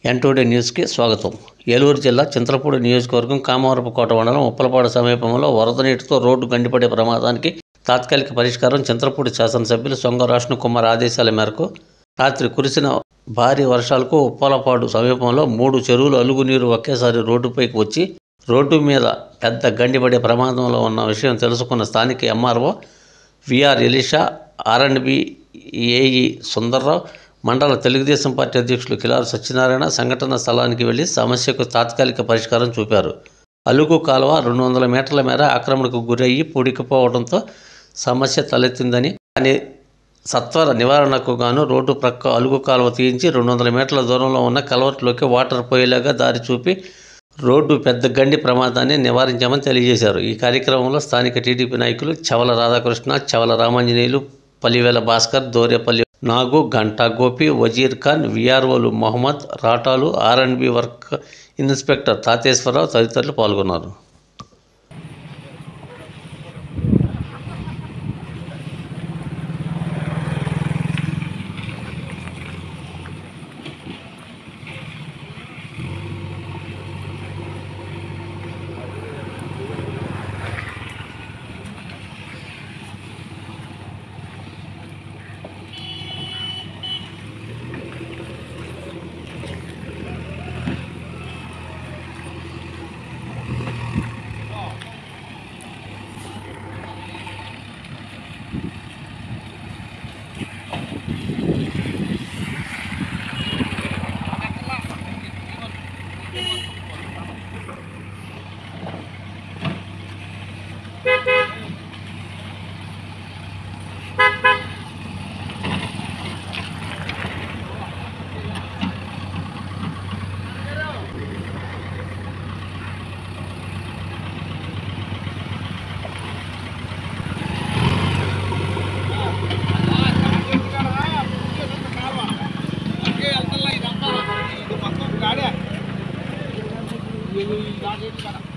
ఎన్2డే న్యూస్కి స్వాగతం. ఏలూరు జిల్లా చింతలపూడి నియోజకవర్గం కామవరపుకోట మండలం ఉప్పలపాడు సమీపంలో వరద నీటితో రోడ్డు గండిపడే ప్రమాదానికి తాత్కాలిక పరిష్కారం చింతలపూడి శాసనసభ్యులు సొంగ రాష్ట్ర కుమార్ ఆదేశాల మేరకు రాత్రి కురిసిన భారీ వర్షాలకు ఉప్పలపాడు సమీపంలో 3 చెరువులు అలుగునీరు ఒకేసారి రోడ్డుపైకి వచ్చి రోడ్డు మీద పెద్ద గండిపడే ప్రమాదంలో ఉన్న విషయం తెలుసుకున్న స్థానిక MRO VR Elisha, R and B AE Sundarrao, మండల తెలుగుదేశం పార్టీ అధ్యక్షులు కిలారు సత్యనారాయణ సంఘటన స్థలానికి వెళ్లి సమస్యకు తాత్కాలిక పరిష్కారం చూపారు. అలుగు కాలువ 200 మీటర్ల మేర ఆక్రమణకు గురయ్యి పూడికిపోవడంతో సమస్య తలెత్తిందని, కానీ సత్వర నివారణకు గాను రోడ్డు ప్రక్క అలుగు కాలువ తీయించి 200 మీటర్ల దూరంలో ఉన్న కల్వర్ట్లోకి వాటర్ పోయేలాగా దారి చూపి రోడ్డు పెద్ద గండి ప్రమాదాన్ని నివారించామని తెలియజేశారు. ఈ కార్యక్రమంలో స్థానిక టీడీపీ నాయకులు చవల రాధాకృష్ణ, చవల రామాంజనేయులు, పల్లివేల భాస్కర్, దోరేపల్లి నాగు, గంటా గోపి, వజీర్ ఖాన్, విఆర్ఓలు మొహమ్మద్, రాటాలు, ఆర్&బి వర్క్ ఇన్స్పెక్టర్ తాతేశ్వరరావు తదితరులు పాల్గొన్నారు. Ini